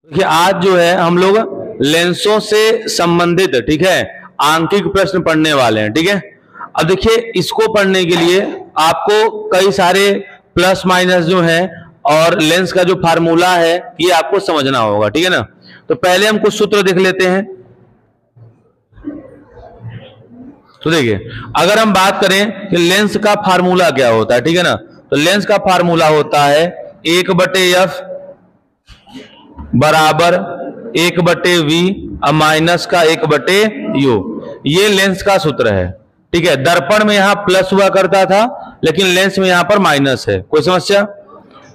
देखिए आज जो है हम लोग लेंसों से संबंधित, ठीक है, आंकिक प्रश्न पढ़ने वाले हैं। ठीक है, अब देखिए इसको पढ़ने के लिए आपको कई सारे प्लस माइनस जो है और लेंस का जो फार्मूला है ये आपको समझना होगा। ठीक है ना, तो पहले हम कुछ सूत्र देख लेते हैं। तो देखिए अगर हम बात करें कि लेंस का फार्मूला क्या होता है, ठीक है ना, तो लेंस का फार्मूला होता है 1/f बराबर 1/v माइनस का 1/u। ये लेंस का सूत्र है। ठीक है, दर्पण में यहां प्लस हुआ करता था लेकिन लेंस में यहां पर माइनस है। कोई समस्या?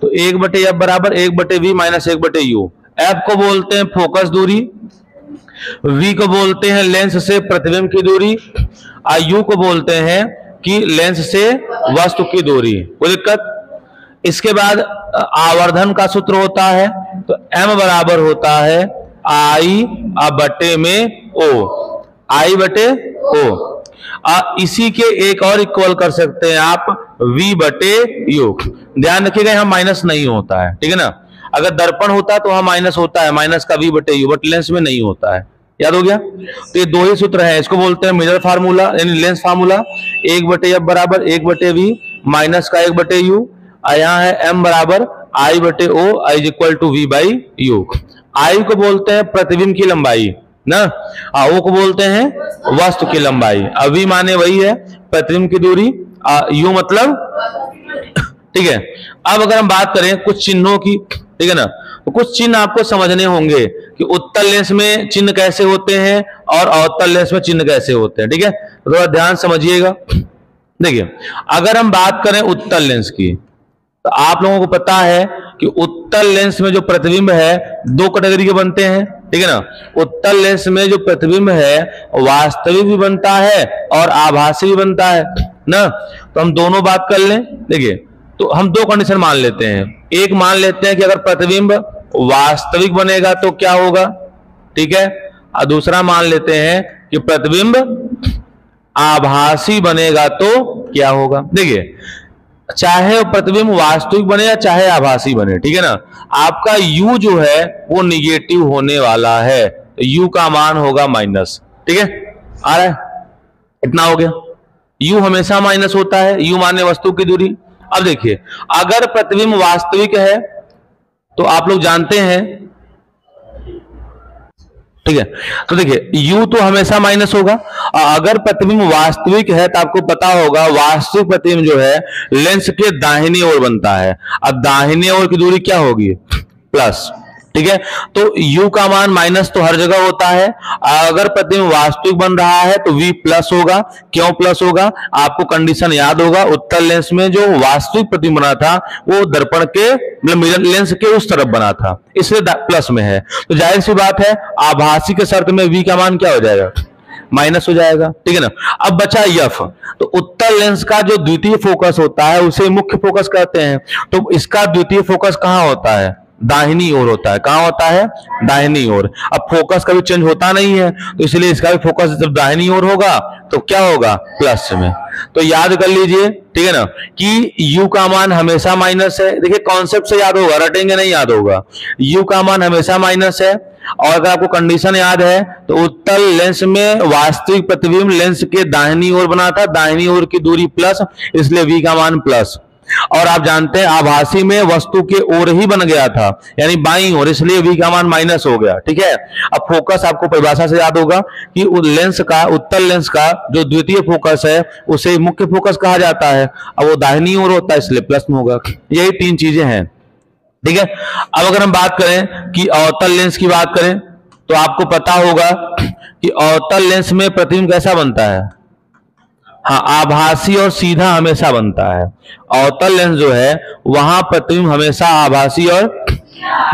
तो 1/f बराबर 1/v माइनस 1/u। f को बोलते हैं फोकस दूरी, v को बोलते हैं लेंस से प्रतिबिंब की दूरी, और u को बोलते हैं कि लेंस से वस्तु की दूरी। कोई दिक्कत? इसके बाद आवर्धन का सूत्र होता है, तो m बराबर होता है I बटे में O, I बटे O। इसी के एक और इक्वल कर सकते हैं आप V बटे U। ध्यान रखिएगा यहाँ माइनस नहीं होता है। ठीक है ना, अगर दर्पण होता है तो वहां माइनस होता है, माइनस का V बटे U, बट लेंस में नहीं होता है। याद हो गया? तो ये दो ही सूत्र है, इसको बोलते हैं मिरर फार्मूला यानी लेंस फार्मूला। 1/f बराबर 1/v माइनस का 1/u, यहाँ है m बराबर I बटे O, I is equal to V by U। I को बोलते हैं प्रतिबिंब की लंबाई ना, O को बोलते हैं वस्तु की लंबाई, V माने वही है प्रतिबिंब की दूरी, U मतलब। ठीक है, अब अगर हम बात करें कुछ चिन्हों की, ठीक है ना, तो कुछ चिन्ह आपको समझने होंगे कि उत्तल लेंस में चिन्ह कैसे होते हैं और अवतल लेंस में चिन्ह कैसे होते हैं। ठीक है, थोड़ा ध्यान समझिएगा। देखिए अगर हम बात करें उत्तल लेंस की, तो आप लोगों को पता है कि उत्तल लेंस में जो प्रतिबिंब है दो कैटेगरी के बनते हैं। ठीक है ना, उत्तल लेंस में जो प्रतिबिंब है वास्तविक भी बनता है और आभासी भी बनता है ना। तो हम दोनों बात कर लें। देखिए तो हम दो कंडीशन मान लेते हैं। एक मान लेते हैं कि अगर प्रतिबिंब वास्तविक बनेगा तो क्या होगा, ठीक है, और दूसरा मान लेते हैं कि प्रतिबिंब आभासी बनेगा तो क्या होगा। देखिए चाहे प्रतिबिंब वास्तविक बने या चाहे आभासी बने, ठीक है ना, आपका u जो है वो निगेटिव होने वाला है, तो u का मान होगा माइनस। ठीक है, आ रहा है? इतना हो गया। u हमेशा माइनस होता है, u माने वस्तु की दूरी। अब देखिए अगर प्रतिबिंब वास्तविक है तो आप लोग जानते हैं, ठीक है, तो देखिए u तो हमेशा माइनस होगा। अगर प्रतिबिंब वास्तविक है तो आपको पता होगा वास्तविक प्रतिबिंब जो है लेंस के दाहिनी ओर बनता है। अब दाहिनी ओर की दूरी क्या होगी? प्लस। ठीक है, तो u का मान माइनस तो हर जगह होता है। अगर प्रतिबिंब वास्तविक बन रहा है तो v प्लस होगा। क्यों प्लस होगा? आपको कंडीशन याद होगा, उत्तल लेंस में जो वास्तविक प्रतिबिंब बना था वो दर्पण के मतलब मिरर लेंस के उस तरफ बना था, इसलिए प्लस में है। तो जाहिर सी बात है आभासी के शर्त में v का मान क्या हो जाएगा? माइनस हो जाएगा। ठीक है ना, अब बचा f। तो उत्तल लेंस का जो द्वितीय फोकस होता है उसे मुख्य फोकस कहते हैं। तो इसका द्वितीय फोकस कहां होता है? दाहिनी ओर होता है। कहां होता है? दाहिनी ओर। अब फोकस कभी चेंज होता नहीं है तो इसलिए इसका भी फोकस जब दाहिनी ओर होगा तो क्या होगा? प्लस में। तो याद कर लीजिए, ठीक है ना, कि u का मान हमेशा माइनस है। देखिए कॉन्सेप्ट से याद होगा, रटेंगे नहीं याद होगा। u का मान हमेशा माइनस है, और अगर आपको कंडीशन याद है तो उत्तल लेंस में वास्तविक प्रतिबिंब लेंस के दाहिनी ओर बना था, दाहिनी ओर की दूरी प्लस, इसलिए v का मान प्लस। और आप जानते हैं आभासी में वस्तु के ओर ही बन गया था यानी बाईं ओर, इसलिए v का मान माइनस हो गया। ठीक है, अब फोकस आपको परिभाषा से याद होगा कि लेंस का, उत्तल लेंस का जो द्वितीय फोकस है उसे मुख्य फोकस कहा जाता है। अब वो दाहिनी ओर होता है इसलिए प्लस में होगा। यही तीन चीजें हैं। ठीक है, अब अगर हम बात करें कि अवतल लेंस की बात करें तो आपको पता होगा कि अवतल लेंस में प्रतिबिंब कैसा बनता है? हाँ, आभासी और सीधा हमेशा बनता है। अवतल लेंस जो है वहां प्रतिबिंब हमेशा आभासी और,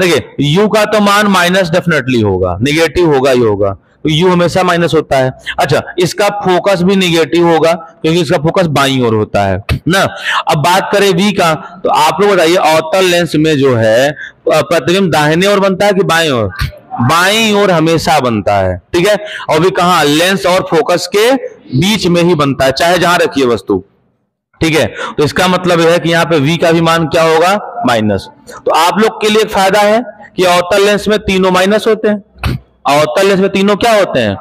देखिए u का तो मान माइनस डेफिनेटली होगा, निगेटिव होगा ही होगा, तो u हमेशा माइनस होता है। अच्छा, इसका फोकस भी निगेटिव होगा क्योंकि इसका फोकस बाईं ओर होता है ना। अब बात करें v का, तो आप लोग बताइए अवतल लेंस में जो है प्रतिबिंब दाहिने ओर बनता है कि बाईं ओर? बाईं ओर हमेशा बनता है। ठीक है, और भी कहां? लेंस और फोकस के बीच में ही बनता है, चाहे जहां रखिए वस्तु। ठीक है, तो इसका मतलब यह है कि यहाँ पे v का भी मान क्या होगा, माइनस। तो आप लोग के लिए एक फायदा है कि अवतल लेंस में तीनों माइनस होते हैं, अवतल लेंस में तीनों क्या होते हैं,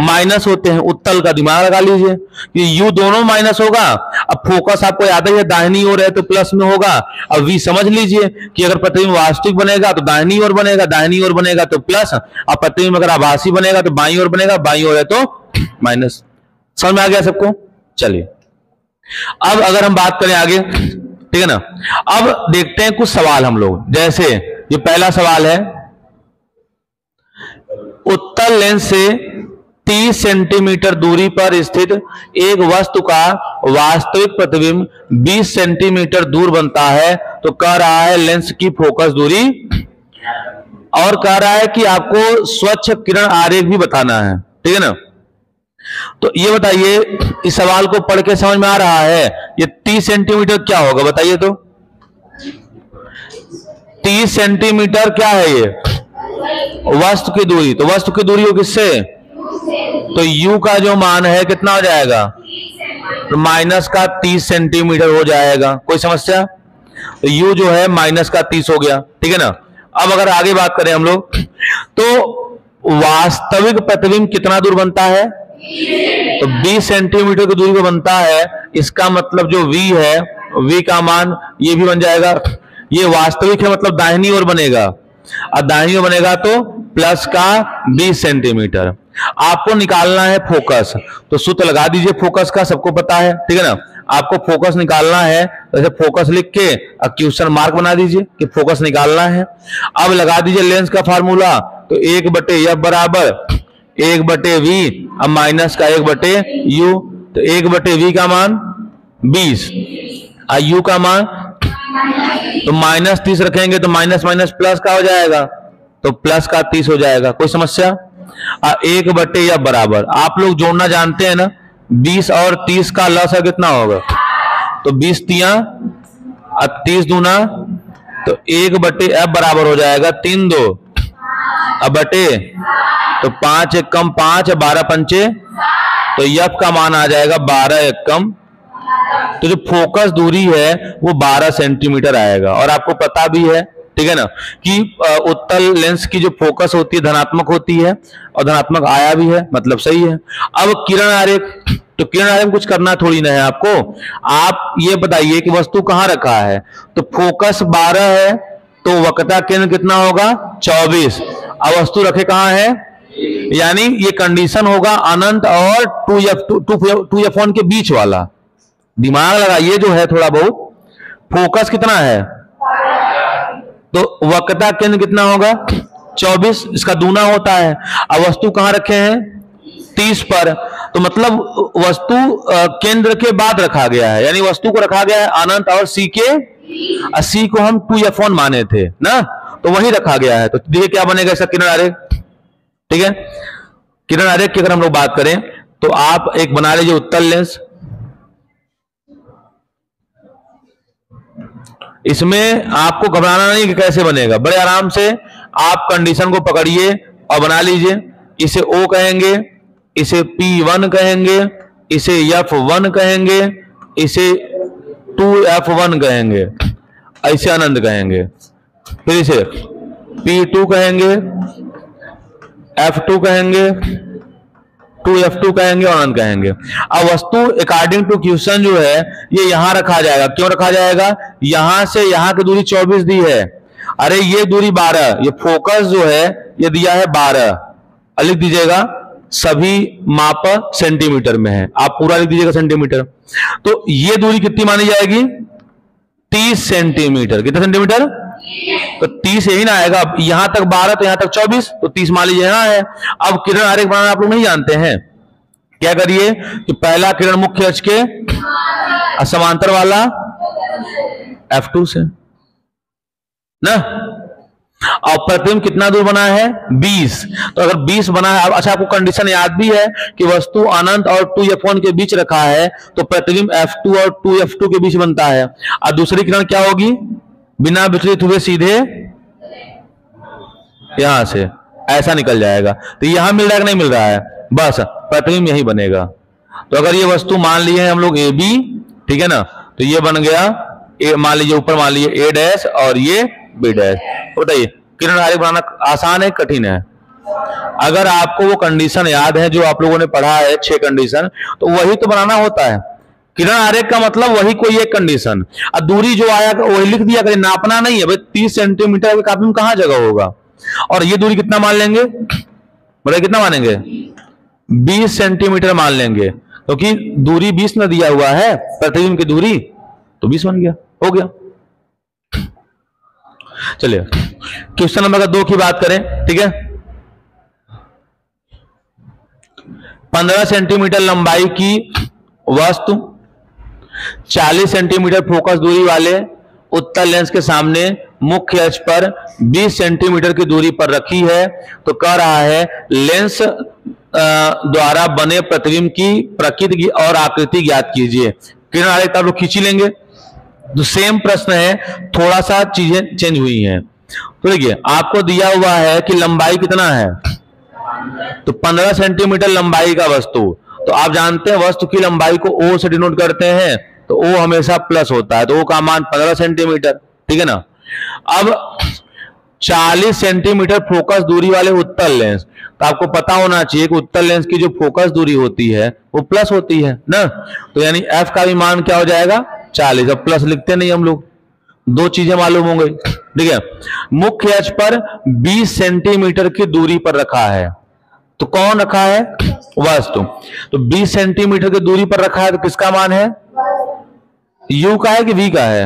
माइनस होते हैं। उत्तल का दिमाग लगा लीजिए कि u दोनों माइनस होगा। अब फोकस आपको याद है दाहिनी ओर है तो प्लस में होगा। अब v समझ लीजिए कि अगर प्रतिबिंब वास्तविक बनेगा तो दाहिनी ओर बनेगा, दाहिनी ओर बनेगा तो प्लस, अब प्रतिबिंब अगर आभासी बनेगा तो बाईं ओर बनेगा, बाईं ओर है तो माइनस। समझ में आ गया सबको? चलिए अब अगर हम बात करें आगे, ठीक है ना, अब देखते हैं कुछ सवाल हम लोग। जैसे ये पहला सवाल है, उत्तल लेंस से 30 सेंटीमीटर दूरी पर स्थित एक वस्तु का वास्तविक प्रतिबिंब 20 सेंटीमीटर दूर बनता है, तो कह रहा है लेंस की फोकस दूरी, और कह रहा है कि आपको स्वच्छ किरण आरेख भी बताना है, ठीक है ना। तो ये बताइए, इस सवाल को पढ़ के समझ में आ रहा है ये 30 सेंटीमीटर क्या होगा, बताइए तो। 30 सेंटीमीटर क्या है, ये वस्तु की दूरी। तो वस्तु की दूरी हो किससे, तो u का जो मान है कितना हो जाएगा, तो माइनस का 30 सेंटीमीटर हो जाएगा। कोई समस्या? तो u जो है माइनस का 30 हो गया, ठीक है ना। अब अगर आगे बात करें हम लोग, तो वास्तविक प्रतिबिंब कितना दूर बनता है, तो 20 सेंटीमीटर की दूरी पर बनता है। इसका मतलब जो v है, v का मान ये भी बन जाएगा, ये वास्तविक है मतलब दाहिनी ओर बनेगा, और दाहिनी ओर बनेगा तो प्लस का 20 सेंटीमीटर। आपको निकालना है फोकस, तो सूत्र लगा दीजिए फोकस का, सबको पता है, ठीक है ना। आपको फोकस निकालना है, तो फोकस लिख के क्वेश्चन मार्क बना दीजिए कि फोकस निकालना है। अब लगा दीजिए लेंस का फार्मूला, तो 1/f बराबर 1/v, अब माइनस का 1/u, तो 1/v का मान 20 और u का मान, तो माइनस 30 रखेंगे तो माइनस माइनस प्लस का हो जाएगा, तो प्लस का 30 हो जाएगा। कोई समस्या? 1/f बराबर, आप लोग जोड़ना जानते हैं ना, 20 और 30 का लसा कितना होगा, तो 20 तिया 30 दूना, तो 1/f बराबर हो जाएगा 3 2 अब बटे, तो 5 1 कम 5, 12 पंचे, तो f का मान आ जाएगा 12 1 कम, तो जो फोकस दूरी है वो 12 सेंटीमीटर आएगा। और आपको पता भी है, ठीक है ना, कि उत्तल लेंस की जो फोकस होती है धनात्मक होती है, और धनात्मक आया भी है, मतलब सही है। अब किरण आरेख, तो किरण आरेख कुछ करना थोड़ी ना है आपको, आप ये बताइए कि वस्तु कहाँ रखा है, तो फोकस 12 है, तो वक्रता केंद्र कितना होगा, 24। अब वस्तु रखे कहाँ है, यानी ये कंडीशन होगा अनंत और 2f1 के बीच वाला। दिमाग लगाइए जो है थोड़ा बहुत, फोकस कितना है, तो वक्रता केंद्र कितना होगा, 24, इसका दूना होता है। अब वस्तु कहां रखे हैं, 30 पर, तो मतलब वस्तु केंद्र के बाद रखा गया है, यानी वस्तु को रखा गया है अनंत और c के, c को हम 2f1 माने थे ना, तो वही रखा गया है। तो देखिए क्या बनेगा इसका किरण आरेख, ठीक है। किरण आरेख की अगर हम लोग बात करें, तो आप एक बना लीजिए उत्तल लेंस, इसमें आपको घबराना नहीं कि कैसे बनेगा, बड़े आराम से आप कंडीशन को पकड़िए और बना लीजिए। इसे O कहेंगे, इसे P1 कहेंगे, इसे F1 कहेंगे, इसे 2F1 कहेंगे, ऐसे अनंत कहेंगे, फिर इसे P2 कहेंगे, F2 कहेंगे, 2F2 कहेंगे और अनंत कहेंगे। अब वस्तु अकॉर्डिंग टू क्वेश्चन जो है ये यहां रखा जाएगा। क्यों रखा जाएगा, यहां से यहां की दूरी 24 दी है, अरे ये दूरी 12, ये फोकस जो है ये दिया है 12, लिख दीजिएगा सभी माप सेंटीमीटर में है, आप पूरा लिख दीजिएगा सेंटीमीटर। तो ये दूरी कितनी मानी जाएगी, 30 सेंटीमीटर। कितना सेंटीमीटर, तो 30 यही ना आएगा, यहां तक 12 तो यहां तक 24, तो 30 मान लीजिए यहां है। अब किरण आरेख बनाना आप लोग नहीं जानते हैं, क्या करिए कि पहला किरण मुख्य अक्ष के समांतर वाला F2 से ना, और प्रतिबिंब कितना दूर बना है, 20। तो अगर 20 बना है, अच्छा आपको कंडीशन याद भी है कि वस्तु अनंत और 2f1 के बीच रखा है, तो प्रतिबिंब F2 और 2f2 के बीच बनता है। और दूसरी किरण क्या होगी, बिना विचलित हुए सीधे यहां से ऐसा निकल जाएगा। तो यहां मिल रहा है कि नहीं मिल रहा है, बस प्रतिबिंब यही बनेगा। तो अगर ये वस्तु मान लिए हम लोग AB ठीक है ना। तो ये बन गया ए, मान लीजिए ऊपर मान लीजिए ए डैश और ये बी डैश। बताइए किरण आरेख बनाना आसान है कठिन है? अगर आपको वो कंडीशन याद है जो आप लोगों ने पढ़ा है 6 कंडीशन, तो वही तो बनाना होता है। किरण आरेख का मतलब वही कोई एक कंडीशन, और दूरी जो आया वही लिख दिया करें, नापना नहीं है भाई। 30 सेंटीमीटर के कापी में कहां जगह होगा। और ये दूरी कितना मान लेंगे, बताइए कितना मानेंगे? 20 सेंटीमीटर मान लेंगे, क्योंकि दूरी 20 ना दिया हुआ है प्रतिबिंब की दूरी, तो 20 बन गया, हो गया। चलिए क्वेश्चन नंबर 2 की बात करें, ठीक है। 15 सेंटीमीटर लंबाई की वस्तु 40 सेंटीमीटर फोकस दूरी वाले उत्तल लेंस के सामने मुख्य अक्ष पर 20 सेंटीमीटर की दूरी पर रखी है, तो कह रहा है लेंस द्वारा बने प्रतिबिंब की प्रकृति और आकृति ज्ञात कीजिए। किरण आरेख आप लोग खींची लेंगे। तो सेम प्रश्न है, थोड़ा सा चीजें चेंज हुई हैं। तो देखिए आपको दिया हुआ है कि लंबाई कितना है, तो 15 सेंटीमीटर लंबाई का वस्तु, तो आप जानते हैं वस्तु की लंबाई को ओ से डिनोट करते हैं, तो ओ हमेशा प्लस होता है, तो ओ का मान 15 सेंटीमीटर, ठीक है ना। अब 40 सेंटीमीटर फोकस दूरी वाले उत्तल लेंस, तो आपको पता होना चाहिए कि उत्तल लेंस की जो फोकस दूरी होती है वो प्लस होती है ना। तो यानी एफ का भी मान क्या हो जाएगा 40। अब प्लस लिखते नहीं हम लोग, दो चीजें मालूम हो गई, ठीक है। मुख्य अक्ष पर 20 सेंटीमीटर की दूरी पर रखा है, तो कौन रखा है? वस्तु। तो 20 सेंटीमीटर की दूरी पर रखा है, तो किसका मान है? यू का है कि वी का है?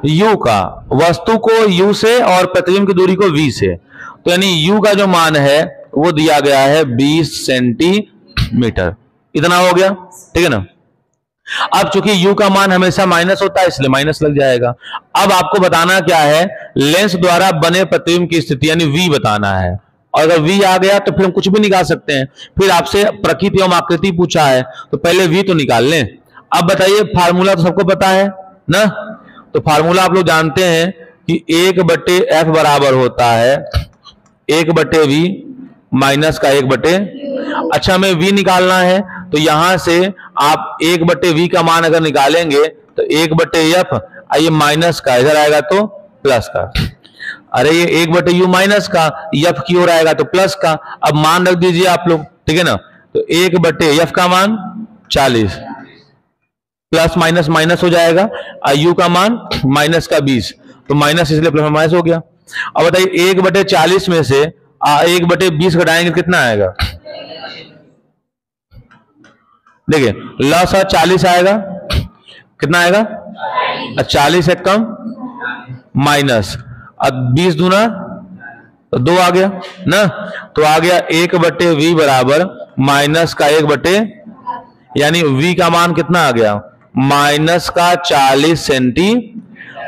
यू का। वस्तु को यू से और प्रतिबिंब की दूरी को वी से, तो यानी यू का जो मान है वो दिया गया है 20 सेंटीमीटर। इतना हो गया, ठीक है ना। अब चूंकि यू का मान हमेशा माइनस होता है इसलिए माइनस लग जाएगा। अब आपको बताना क्या है, लेंस द्वारा बने प्रतिबिंब की स्थिति यानी वी बताना है। और अगर वी आ गया तो फिर हम कुछ भी निकाल सकते हैं। फिर आपसे प्रकृति एवं आकृति पूछा है, तो पहले वी तो निकाल लें। अब बताइए फार्मूला तो सबको पता है ना, तो फार्मूला आप लोग जानते हैं कि 1/f बराबर होता है 1/v माइनस का 1/। अच्छा हमें v निकालना है, तो यहां से आप 1/v का मान अगर निकालेंगे तो 1/f, ये माइनस का इधर आएगा तो प्लस का। अरे ये 1/u माइनस का, f की ओर आएगा तो प्लस का। अब मान रख दीजिए आप लोग, ठीक है ना। तो 1/f का मान 40, प्लस माइनस माइनस हो जाएगा, u का मान माइनस का 20, तो माइनस इसलिए प्लस माइनस हो गया। अब बताइए 1/40 में से 1/20 घटाएंगे कितना आएगा? देखिए लॉस 40 आएगा, कितना आएगा? 40 एक कम माइनस, अब 20 दूना तो 2 आ गया ना, तो आ गया 1/v बराबर माइनस का 1/, यानी v का मान कितना आ गया? माइनस का 40 सेंटी।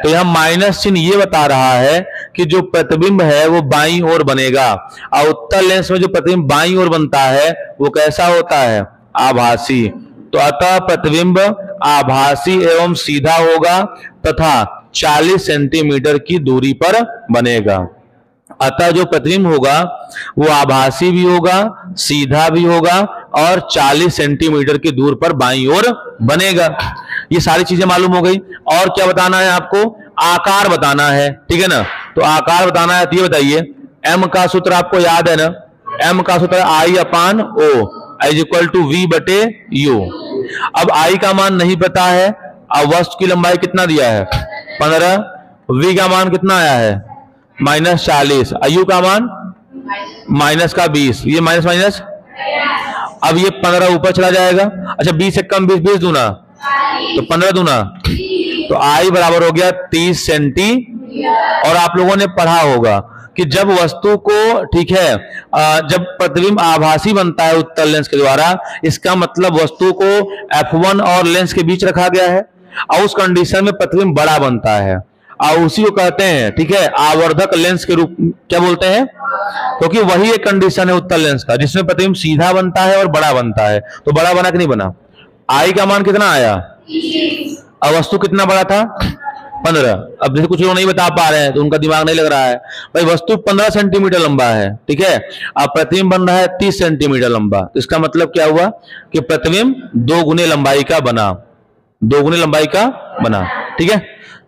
तो यह माइनस चिन्ह ये बता रहा है कि जो प्रतिबिंब है वो बाईं ओर बनेगा, और उत्तल लेंस में जो प्रतिबिंब बाईं ओर बनता है वो कैसा होता है? आभासी। तो अतः प्रतिबिंब आभासी एवं सीधा होगा तथा 40 सेंटीमीटर की दूरी पर बनेगा। अतः जो प्रतिबिंब होगा वो आभासी भी होगा, सीधा भी होगा, और 40 सेंटीमीटर की दूर पर बाईं ओर बनेगा। ये सारी चीजें मालूम हो गई। और क्या बताना है आपको? आकार बताना है, ठीक है ना। तो आकार बताना है, तो ये बताइए m का सूत्र आपको याद है ना, m का सूत्र I/O = v/u। अब I का मान नहीं पता है, अब वस्तु की लंबाई कितना दिया है? 15, v का मान कितना आया है? -40, u का मान माइनस का 20, ये माइनस माइनस, अब ये 15 ऊपर चला जाएगा। अच्छा 20 से कम 20 दूना तो 15 दूना, तो I बराबर हो गया 30 सेंटी। और आप लोगों ने पढ़ा होगा कि जब वस्तु को, ठीक है, जब प्रतिबिंब आभासी बनता है उत्तल लेंस के द्वारा, इसका मतलब वस्तु को f1 और लेंस के बीच रखा गया है, और उस कंडीशन में प्रतिबिंब बड़ा बनता है, और उसी को कहते हैं, ठीक है, आवर्धक लेंस के रूप क्या बोलते हैं, क्योंकि वही एक कंडीशन है उत्तल लेंस का जिसमें प्रतिबिंब सीधा बनता है और बड़ा बनता है। तो बड़ा बना कि नहीं बना? I का मान कितना आया? अब वस्तु कितना बड़ा था? 15। अब जैसे कुछ लोग नहीं बता पा रहे हैं तो उनका दिमाग नहीं लग रहा है, भाई वस्तु 15 सेंटीमीटर लंबा है, ठीक है, अब प्रतिबिंब बन रहा है 30 सेंटीमीटर लंबा, तो इसका मतलब क्या हुआ कि प्रतिबिंब 2 गुने लंबाई का बना। दोगुनी लंबाई का बना। ठीक है,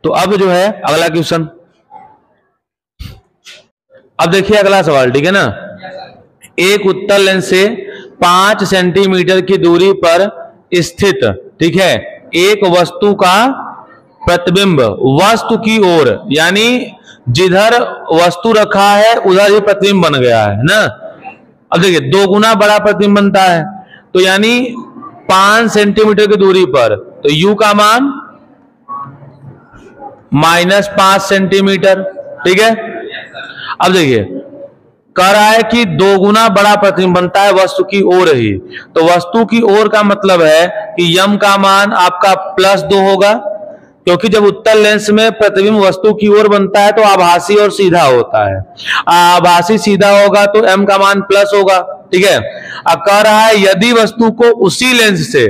तो अब जो है अगला क्वेश्चन, अब देखिए अगला सवाल। ठीक है ना, एक उत्तल लेंस से 5 सेंटीमीटर की दूरी पर स्थित, ठीक है, एक वस्तु का प्रतिबिंब वस्तु की ओर, यानी जिधर वस्तु रखा है उधर ही प्रतिबिंब बन गया है ना। अब देखिए दो गुना बड़ा प्रतिबिंब बनता है, तो यानी 5 सेंटीमीटर की दूरी पर, तो u का मान -5 सेंटीमीटर। ठीक है, अब देखिए कह रहा है कि दो गुना बड़ा प्रतिबिंब बनता है वस्तु की ओर ही, तो वस्तु की ओर का मतलब है कि यम का मान आपका +2 होगा, क्योंकि जब उत्तल लेंस में प्रतिबिंब वस्तु की ओर बनता है तो आभासी और सीधा होता है, आभासी सीधा होगा तो m का मान प्लस होगा। ठीक है, अब कह रहा है यदि वस्तु को उसी लेंस से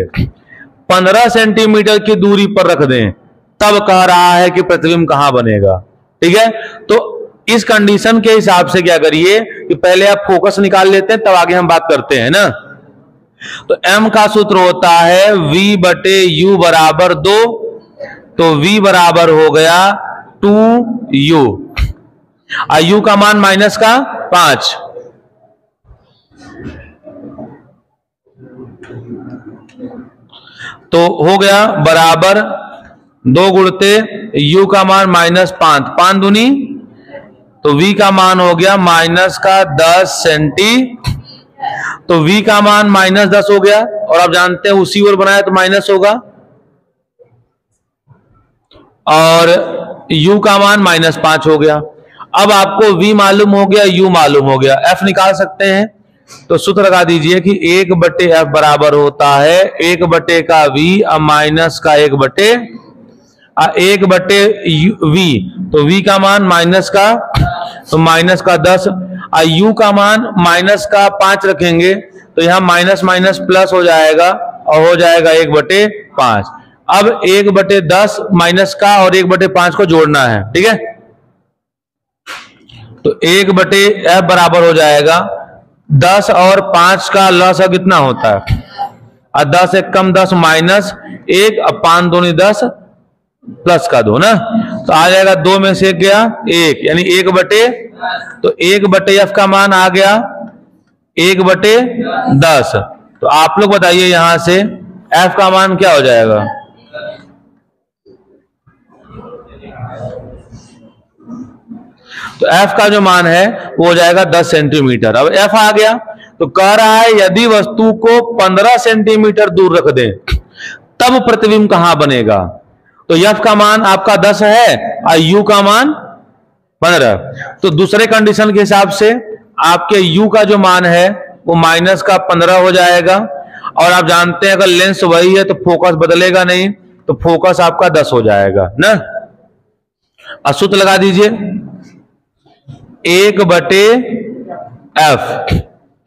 15 सेंटीमीटर की दूरी पर रख दें, तब कह रहा है कि प्रतिबिंब कहां बनेगा। ठीक है, तो इस कंडीशन के हिसाब से क्या करिए कि पहले आप फोकस निकाल लेते हैं, तब आगे हम बात करते हैं ना। तो m का सूत्र होता है v/u बराबर 2, तो v बराबर हो गया 2u, और u का मान -5, तो हो गया बराबर 2 गुणते u का मान -5, 5 दूनी, तो v का मान हो गया -10 सेंटी, तो v का मान -10 हो गया, और आप जानते हैं उसी ओर बनाया तो माइनस होगा, और u का मान -5 हो गया। अब आपको v मालूम हो गया, u मालूम हो गया, f निकाल सकते हैं, तो सूत्र लगा दीजिए कि 1/f बराबर होता है 1/v माइनस का 1/v, तो v का मान -10, और u का मान -5 रखेंगे, तो यहां माइनस माइनस प्लस हो जाएगा, और हो जाएगा 1/5। अब 1/10 माइनस का और 1/5 को जोड़ना है। ठीक है, तो 1/f बराबर हो जाएगा 10 और 5 का लॉस कितना होता है, और 10 एक कम 10 -1, अब 5 दूनी 10 प्लस का 2 ना, तो आ जाएगा 2 में से 1 गया 1, यानी 1/, तो 1/f का मान आ गया 1/10। तो आप लोग बताइए यहां से f का मान क्या हो जाएगा। तो f का जो मान है वो हो जाएगा 10 सेंटीमीटर। अब f आ गया, तो कह रहा है यदि वस्तु को 15 सेंटीमीटर दूर रख दें तब प्रतिबिंब कहां बनेगा। तो f का मान आपका 10 है और u का मान 15, तो दूसरे कंडीशन के हिसाब से आपके u का जो मान है वो -15 हो जाएगा, और आप जानते हैं अगर लेंस वही है तो फोकस बदलेगा नहीं, तो फोकस आपका 10 हो जाएगा ना। अब सूत्र लगा दीजिए 1/f,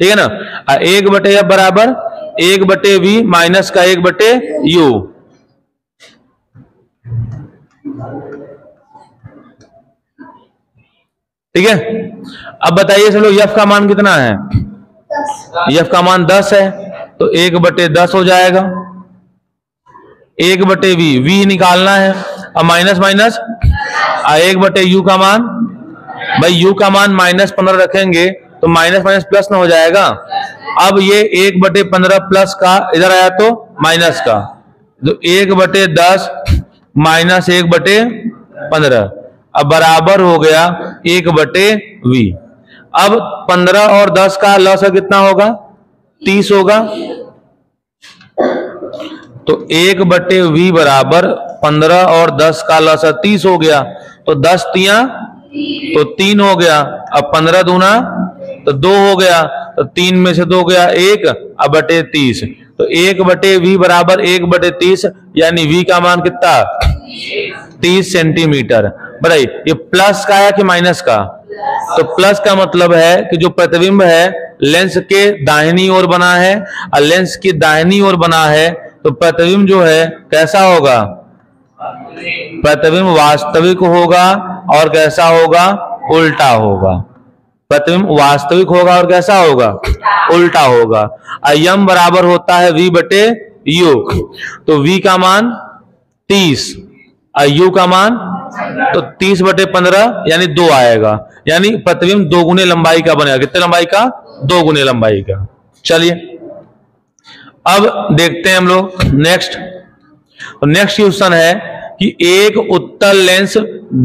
ठीक है ना, 1/f बराबर 1/v माइनस का 1/u। ठीक है, अब बताइए सब लोग f का मान कितना है, f का मान 10 है, तो 1/10 हो जाएगा, 1/v, v निकालना है, अब माइनस माइनस 1/u का मान, भाई u का मान -15 रखेंगे तो माइनस माइनस प्लस ना हो जाएगा। अब ये 1/15 प्लस का इधर आया तो माइनस का, तो 1/10 माइनस 1/15, अब बराबर हो गया 1/v। अब 15 और 10 का लॉस कितना होगा, 30 होगा, तो 1/v बराबर 15 और 10 का लॉस 30 हो गया, तो 10 तिया तो 3 हो गया, अब 15 दूना तो 2 हो गया, तो 3 में से 2 गया 1, अब बटे 30, तो 1/v बराबर 1/30, यानी v का मान कितना 30 सेंटीमीटर। बताइए ये प्लस का है कि माइनस का, तो प्लस का मतलब है कि जो प्रतिबिंब है लेंस के दाहिनी ओर बना है, और लेंस की दाहिनी ओर बना है, तो प्रतिबिंब जो है कैसा होगा, प्रतिबिंब वास्तविक होगा, और कैसा होगा, उल्टा होगा। प्रतिबिंब वास्तविक होगा और कैसा होगा, उल्टा होगा। यम बराबर होता है v/u, तो v का मान 30 और u का मान तो 30/15 यानी 2 आएगा, यानी प्रतिबिंब 2 गुने लंबाई का बनेगा। कितने लंबाई का? 2 गुने लंबाई का। चलिए अब देखते हैं हम लोग नेक्स्ट। तो नेक्स्ट क्वेश्चन है कि एक उत्तल लेंस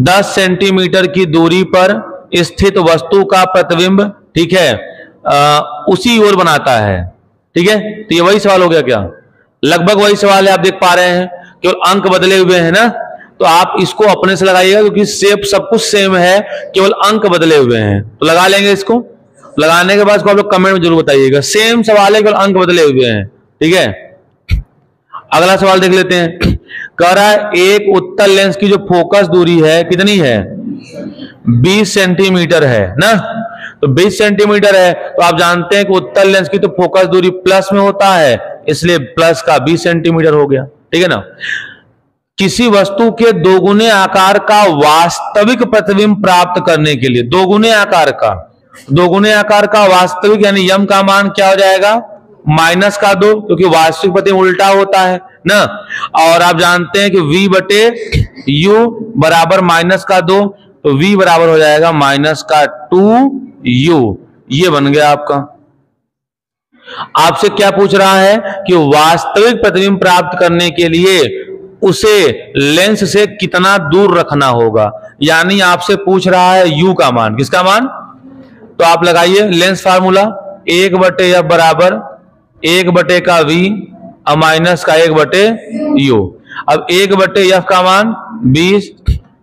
10 सेंटीमीटर की दूरी पर स्थित वस्तु का प्रतिबिंब, ठीक है, उसी ओर बनाता है। ठीक है, तो ये वही सवाल हो गया क्या? लगभग वही सवाल है, आप देख पा रहे हैं, केवल अंक बदले हुए हैं ना। तो आप इसको अपने से लगाइएगा क्योंकि शेप सब कुछ सेम है, केवल अंक बदले हुए हैं। तो लगा लेंगे इसको। लगाने के बाद इसको आप लोग कमेंट में जरूर बताइएगा। सेम सवाल है, केवल अंक बदले हुए हैं। ठीक है, अगला सवाल देख लेते हैं। कह रहा है एक उत्तल लेंस की जो फोकस दूरी है कितनी है? 20 सेंटीमीटर है ना। तो 20 सेंटीमीटर है, तो आप जानते हैं कि उत्तल लेंस की तो फोकस दूरी प्लस में होता है, इसलिए प्लस का 20 सेंटीमीटर हो गया। ठीक है ना। किसी वस्तु के दोगुने आकार का वास्तविक प्रतिबिंब प्राप्त करने के लिए, दोगुने आकार का वास्तविक यानी यम का मान क्या हो जाएगा? -2, क्योंकि वास्तविक प्रतिबिंब उल्टा होता है ना। और आप जानते हैं कि v/u बराबर -2, तो v बराबर हो जाएगा -2u। ये बन गया आपका। आपसे क्या पूछ रहा है कि वास्तविक प्रतिबिंब प्राप्त करने के लिए उसे लेंस से कितना दूर रखना होगा, यानी आपसे पूछ रहा है u का मान। किसका मान? तो आप लगाइए लेंस फार्मूला, 1/f बराबर 1/v और माइनस का 1/u। अब 1/f का मान 20,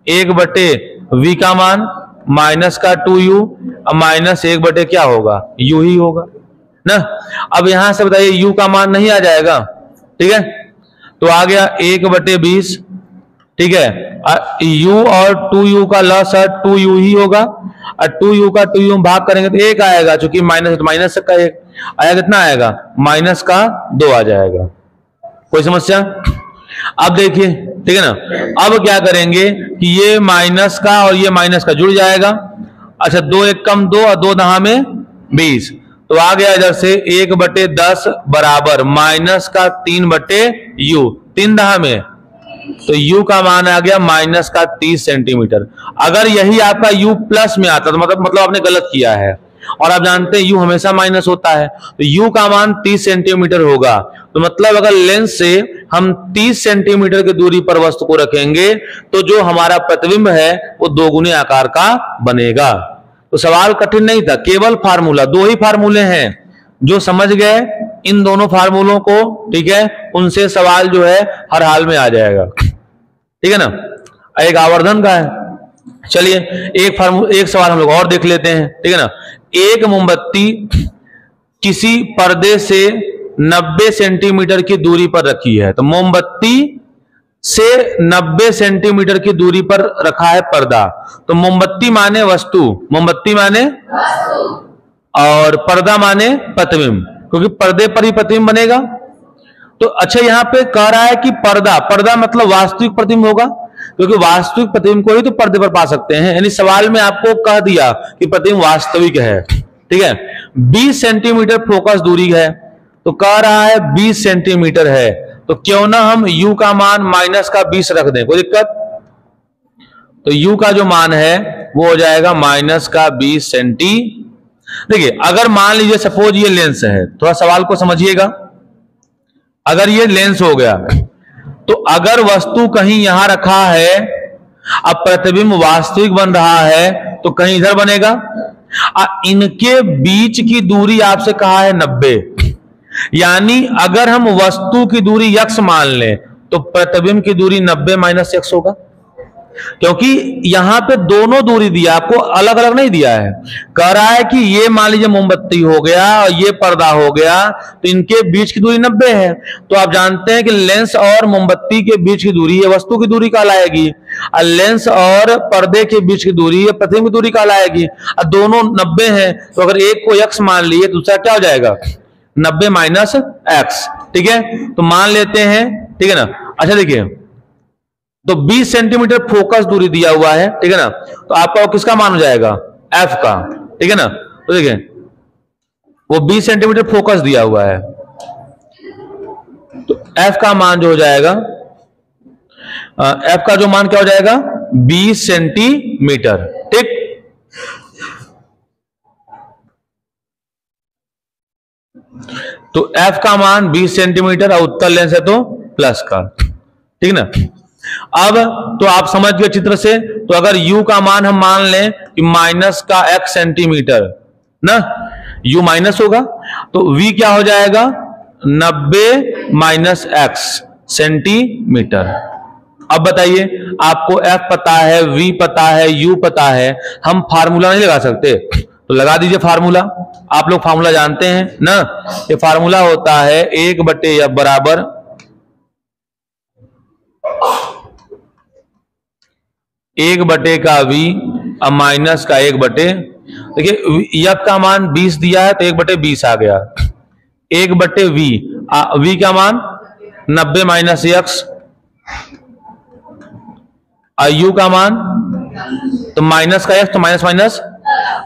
1/v का मान -2u और माइनस 1/ क्या होगा? u ही होगा ना। अब यहां से बताइए u का मान नहीं आ जाएगा? ठीक है, तो आ गया 1/20। ठीक है, u और 2u का लॉस है, 2u ही होगा, और 2u का 2u में भाग करेंगे तो 1 आएगा, चूंकि माइनस, तो माइनस का 1 आएगा। कितना आएगा? -2 आ जाएगा। कोई समस्या? अब देखिए, ठीक है ना। अब क्या करेंगे कि ये माइनस का और ये माइनस का जुड़ जाएगा। अच्छा, 2 1 कम 2 और 2 दहा में 20, तो आ गया इधर से 1/10 बराबर -3/u, 3 दहा में, तो u का मान आ गया -30 सेंटीमीटर। अगर यही आपका u प्लस में आता तो मतलब आपने गलत किया है, और आप जानते हैं u हमेशा माइनस होता है, तो u का मान 30 सेंटीमीटर होगा। तो मतलब अगर लेंस से हम 30 सेंटीमीटर की दूरी पर वस्तु को रखेंगे तो जो हमारा प्रतिबिंब है वो 2 गुने आकार का बनेगा। तो सवाल कठिन नहीं था, केवल फार्मूला, 2 ही फार्मूले हैं। जो समझ गए इन दोनों फार्मूलों को, ठीक है, उनसे सवाल जो है हर हाल में आ जाएगा। ठीक है ना। एक आवर्धन का है। चलिए एक सवाल हम लोग और देख लेते हैं। ठीक है ना। एक मोमबत्ती किसी पर्दे से 90 सेंटीमीटर की दूरी पर रखी है। तो मोमबत्ती से 90 सेंटीमीटर की दूरी पर रखा है पर्दा। तो मोमबत्ती माने वस्तु, मोमबत्ती माने और पर्दा माने प्रतिबिंब, क्योंकि पर्दे पर ही प्रतिबिंब बनेगा। तो अच्छा, यहां पे कह रहा है कि पर्दा मतलब वास्तविक प्रतिबिंब होगा, क्योंकि वास्तविक प्रतिबिंब को ही तो पर्दे पर पा सकते हैं। यानी सवाल में आपको कह दिया कि प्रतिबिंब वास्तविक है। ठीक है, 20 सेंटीमीटर फोकस दूरी है, तो कह रहा है 20 सेंटीमीटर है, तो क्यों ना हम u का मान -20 रख दें, कोई दिक्कत? तो u का जो मान है वो हो जाएगा -20 सेंटी। देखिए, अगर मान लीजिए सपोज ये लेंस है, थोड़ा सवाल को समझिएगा। अगर ये लेंस हो गया, तो अगर वस्तु कहीं यहां रखा है, अब प्रतिबिंब वास्तविक बन रहा है, तो कहीं इधर बनेगा। इनके बीच की दूरी आपसे कहा है 90, यानी अगर हम वस्तु की दूरी x मान लें तो प्रतिबिंब की दूरी 90 - x होगा, क्योंकि यहां पे दोनों दूरी दिया, आपको अलग अलग नहीं दिया है। कह रहा है कि ये मान लीजिए मोमबत्ती हो गया और ये पर्दा हो गया, तो इनके बीच की दूरी 90 है। तो आप जानते हैं कि लेंस और मोमबत्ती के बीच की दूरी ये वस्तु की दूरी कहलाएगी, और लेंस और पर्दे के बीच की दूरी ये प्रतिबिंब की दूरी कहलाएगी। और दोनों 90 है, तो अगर एक को x मान लिए, दूसरा क्या हो जाएगा? 90 - x। ठीक है, तो मान लेते हैं। ठीक है ना। अच्छा देखिए, तो 20 सेंटीमीटर फोकस दूरी दिया हुआ है। ठीक है ना। तो आपका किसका मान हो जाएगा? f का। ठीक है ना। तो देखिए, वो 20 सेंटीमीटर फोकस दिया हुआ है, तो f का मान जो हो जाएगा एफ का जो मान क्या हो जाएगा 20 सेंटीमीटर। ठीक, तो एफ का मान 20 सेंटीमीटर और उत्तल लेंस है तो प्लस का। ठीक ना। अब तो आप समझ गए चित्र से। तो अगर u का मान हम मान लें कि माइनस का x सेंटीमीटर ना, u माइनस होगा तो v क्या हो जाएगा 90 माइनस x सेंटीमीटर। अब बताइए, आपको f पता है, v पता है, u पता है, हम फार्मूला नहीं लगा सकते? तो लगा दीजिए फार्मूला। आप लोग फार्मूला जानते हैं ना, ये फार्मूला होता है 1/f बराबर 1 का v अब माइनस का 1 देखिए f का मान 20 दिया है तो 1/20 आ गया, 1/v, v का मान 90 माइनस x, u का मान तो माइनस का x तो माइनस माइनस।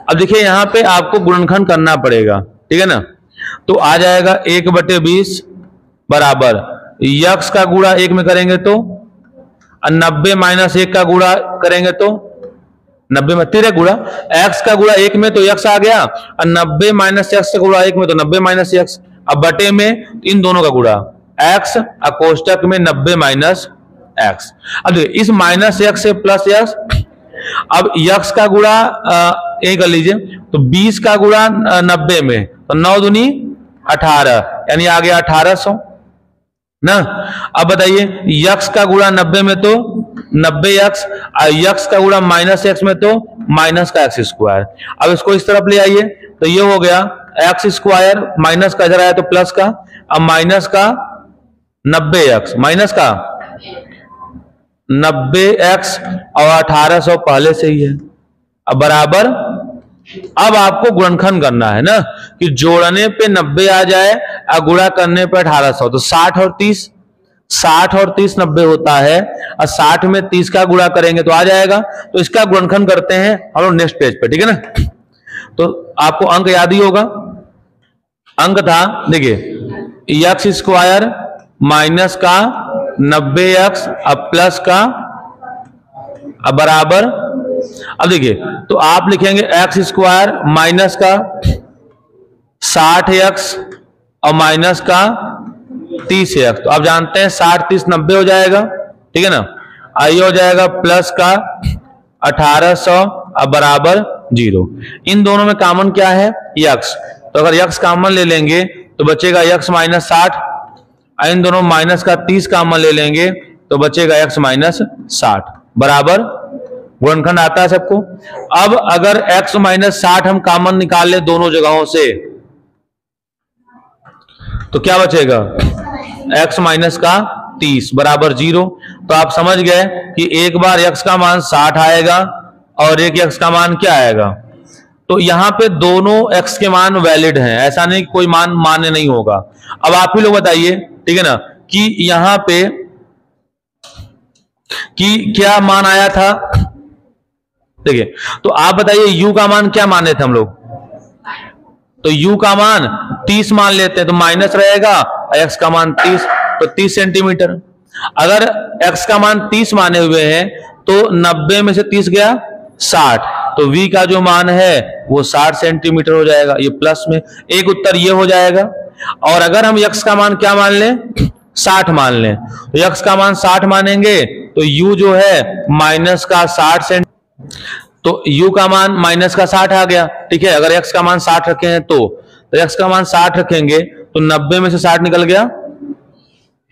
अब देखिए यहां पे आपको गुणनखंड करना पड़ेगा, ठीक है ना। तो आ जाएगा 1/20 बराबर x का गुणा 1 में करेंगे तो 90 माइनस 1 का गुणा करेंगे तो 90 में 3 गुणा x का गुणा 1 में तो x आ गया, और 90 माइनस x का गुणा 1 में तो 90 माइनस x। अब बटे में इन दोनों का गुणा x और कोष्टक में 90 माइनस x। अब देखिए इस माइनस x से प्लस x, अब x का गुणा एक कर लीजिए तो 20 का गुणा 90 में तो 9 दूनी 18 यानी आ गया 1800 ना। अब बताइए x का गुणा 90 में तो 90x, x का गुणा माइनस x में तो माइनस का x स्क्वायर। अब इसको इस तरफ ले आइए तो ये हो गया x स्क्वायर, माइनस का इधर आया तो प्लस का, अब माइनस का 90x माइनस का 90x और 1800 पहले से ही है। अब बराबर, अब आपको गुणनखंड करना है ना कि जोड़ने पे 90 आ जाए और गुणा करने पे 1800, तो 60 और 30, 60 और 30 90 होता है, और 60 में 30 का गुणा करेंगे तो आ जाएगा। तो इसका गुणनखंड करते हैं हम लोग नेक्स्ट पेज पे, ठीक है ना। तो आपको अंक याद ही होगा, अंक था देखिए x स्क्वायर माइनस का 90x अब प्लस का अब बराबर। अब देखिए तो आप लिखेंगे x स्क्वायर माइनस का 60x और माइनस का 30x। तो आप जानते हैं 60 30 90 हो जाएगा, ठीक है ना। आइए हो जाएगा प्लस का 1800 अब बराबर 0। इन दोनों में कॉमन क्या है x, तो अगर x कॉमन ले लेंगे तो बचेगा x माइनस 60, इन दोनों माइनस का 30 कॉमन ले लेंगे तो बचेगा x माइनस 60 बराबर। गुणनखंड आता है सबको। अब अगर x माइनस 60 हम कॉमन निकाल ले दोनों जगहों से तो क्या बचेगा x माइनस का 30 बराबर 0। तो आप समझ गए कि एक बार x का मान 60 आएगा और एक x का मान क्या आएगा। तो यहां पे दोनों x के मान वैलिड हैं, ऐसा नहीं कोई मान मान्य नहीं होगा। अब आप ही लोग बताइए, ठीक है ना, कि यहां पे कि क्या मान आया था। देखिए तो आप बताइए u का मान क्या माने थे हम लोग, तो u का मान 30 मान लेते हैं तो माइनस रहेगा, x का मान 30 तो 30 सेंटीमीटर। अगर x का मान 30 माने हुए हैं तो 90 में से 30 गया 60, तो v का जो मान है वो 60 सेंटीमीटर हो जाएगा, ये प्लस में एक उत्तर ये हो जाएगा। और अगर हम x का मान क्या मान लें 60 मान लें, तो x का मान 60 मानेंगे तो u जो है माइनस का 60 सेंटीमीटर, तो u का मान माइनस का 60 आ गया, ठीक है। अगर x का मान 60 रखे हैं तो x का मान 60 रखेंगे तो 90 में से 60 निकल गया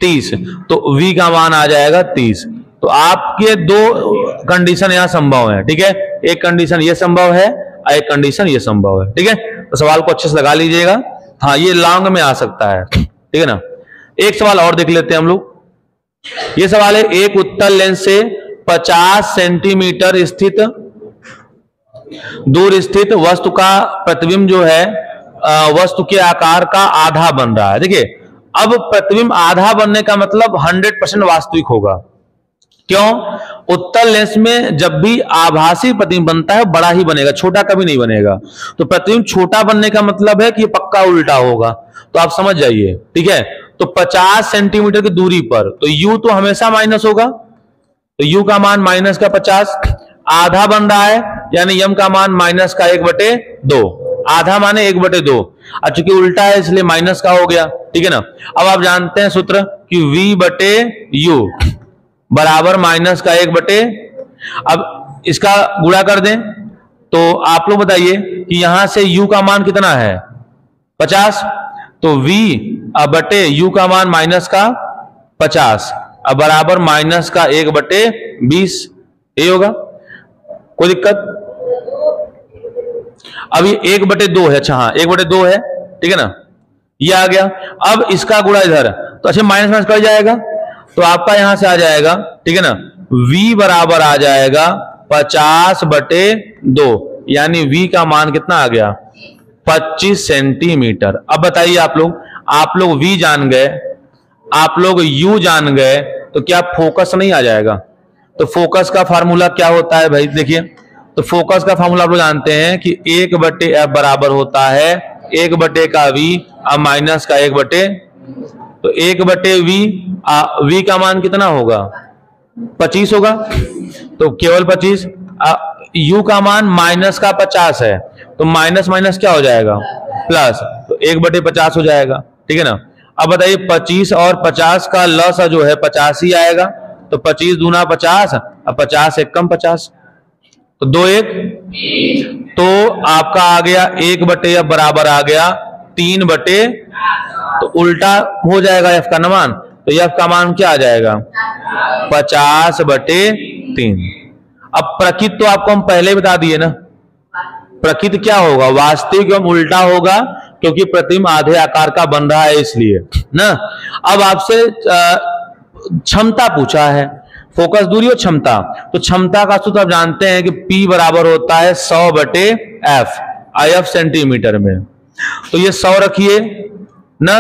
30, तो v का मान आ जाएगा 30। तो आपके दो कंडीशन यहां संभव है, ठीक है। एक कंडीशन ये संभव है और एक कंडीशन ये संभव है, ठीक है। तो सवाल को अच्छे से लगा लीजिएगा। हाँ ये लॉन्ग में आ सकता है, ठीक है ना। एक सवाल और देख लेते हैं हम लोग। ये सवाल है, एक उत्तल लेंस से 50 सेंटीमीटर स्थित दूर स्थित वस्तु का प्रतिबिंब जो है वस्तु के आकार का आधा बन रहा है। देखिए अब प्रतिबिंब आधा बनने का मतलब 100% वास्तविक होगा। क्यों? उत्तल लेंस में जब भी आभासी प्रतिबिंब बनता है बड़ा ही बनेगा, छोटा कभी नहीं बनेगा। तो प्रतिबिंब छोटा बनने का मतलब है कि पक्का उल्टा होगा, तो आप समझ जाइए, ठीक है। तो 50 सेंटीमीटर की दूरी पर तो u तो हमेशा माइनस होगा, तो u का मान माइनस का 50 आधा बन रहा है, यानी m का मान माइनस का 1/2, आधा माने 1/2। अब चूंकि उल्टा है इसलिए माइनस का हो गया, ठीक है ना। अब आप जानते हैं सूत्र कि v/u बराबर माइनस का 1/। अब इसका गुणा कर दें तो आप लोग बताइए कि यहां से u का मान कितना है 50, तो v/u का मान माइनस का 50 अब बराबर माइनस का 1/20, ये होगा। कोई दिक्कत? अब ये 1/2 है, अच्छा हाँ 1/2 है, ठीक है ना, ये आ गया। अब इसका गुणा इधर तो अच्छा माइनस माइनस कर जाएगा, तो आपका यहां से आ जाएगा, ठीक है ना, v बराबर आ जाएगा 50/2, यानी v का मान कितना आ गया 25 सेंटीमीटर। अब बताइए आप लोग v जान गए, आप लोग u जान गए, तो क्या फोकस नहीं आ जाएगा? तो फोकस का फार्मूला क्या होता है भाई, देखिए, तो फोकस का फार्मूला आप लोग जानते हैं कि 1/f बराबर होता है 1/v अब माइनस का 1/, तो 1/v, v का मान कितना होगा 25 होगा, तो केवल 25। u का मान माइनस का 50 है, तो माइनस माइनस क्या हो जाएगा प्लस, तो 1/50 हो जाएगा, ठीक है ना। अब बताइए 25 और 50 का लसा जो है 50 ही आएगा, तो 25 दूना 50, अब 50 एक कम 50, तो 2 1, तो आपका आ गया 1/f बराबर आ गया 3/, तो उल्टा हो जाएगा f का मान, तो f का मान क्या आ जाएगा 50/3। अब प्रकृत तो आपको हम पहले बता दिए ना, प्रकृत क्या होगा, वास्तविक एवं उल्टा होगा, क्योंकि प्रतिबिंब आधे आकार का बन रहा है इसलिए ना। अब आपसे क्षमता पूछा है, फोकस दूरी और क्षमता, तो क्षमता का सूत्र आप जानते हैं कि P बराबर होता है 100/f, IF सेंटीमीटर में, तो ये 100 रखिए ना,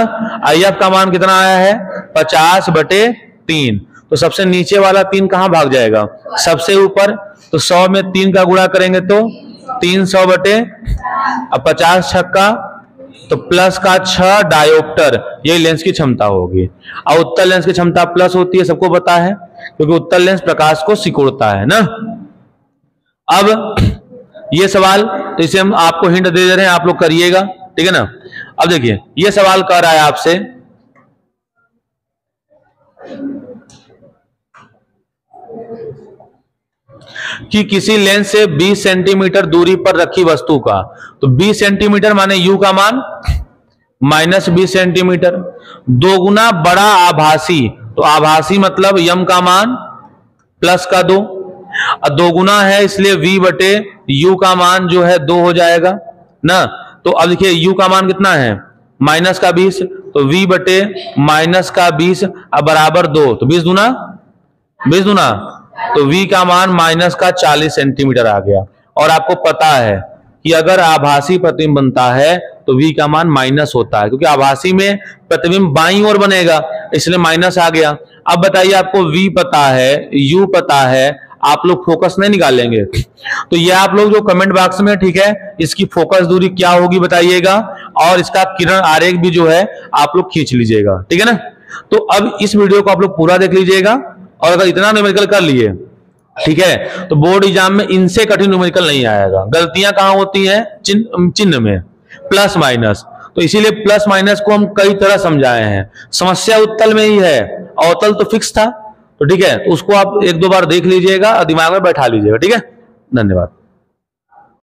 IF का मान कितना आया है 50/3, तो सबसे नीचे वाला 3 कहां भाग जाएगा सबसे ऊपर, तो 100 में 3 का गुणा करेंगे तो 300/, अब 50 छक्का तो प्लस का 6 डायोप्टर, ये लेंस की क्षमता होगी। और उत्तल लेंस की क्षमता प्लस होती है, सबको पता है, क्योंकि उत्तल लेंस प्रकाश को सिकुड़ता है ना। अब ये सवाल, तो इसे हम आपको हिंट दे रहे हैं, आप लोग करिएगा, ठीक है ना। अब देखिए ये सवाल कर रहा है आपसे कि किसी लेंस से 20 सेंटीमीटर दूरी पर रखी वस्तु का, तो 20 सेंटीमीटर माने u का मान -20 सेंटीमीटर, दोगुना बड़ा आभासी, तो आभासी मतलब m का मान प्लस का 2, दोगुना है इसलिए v/u का मान जो है 2 हो जाएगा ना। तो अब देखिए u का मान कितना है -20, तो v/-20 अब बराबर 2, तो 20 दूना, तो v का मान -40 सेंटीमीटर आ गया। और आपको पता है कि अगर आभासी प्रतिबिंब बनता है तो v का मान माइनस होता है, क्योंकि आभासी में प्रतिबिंब बाईं ओर बनेगा, इसलिए माइनस आ गया। अब बताइए आपको v पता है, u पता है, आप लोग फोकस नहीं निकालेंगे, तो ये आप लोग जो कमेंट बॉक्स में, ठीक है, इसकी फोकस दूरी क्या होगी बताइएगा, और इसका किरण आरेख भी जो है आप लोग खींच लीजिएगा, ठीक है ना। तो अब इस वीडियो को आप लोग पूरा देख लीजिएगा, और अगर इतना न्यूमेरिकल कर लिए, ठीक है, तो बोर्ड एग्जाम में इनसे कठिन न्यूमेरिकल नहीं आएगा। गलतियां कहां होती हैं चिन्ह में, प्लस माइनस, तो इसीलिए प्लस माइनस को हम कई तरह समझाए हैं। समस्या उत्तल में ही है, अवतल तो फिक्स था, तो ठीक है, तो उसको आप 1-2 बार देख लीजिएगा और दिमाग में बैठा लीजिएगा, ठीक है। धन्यवाद।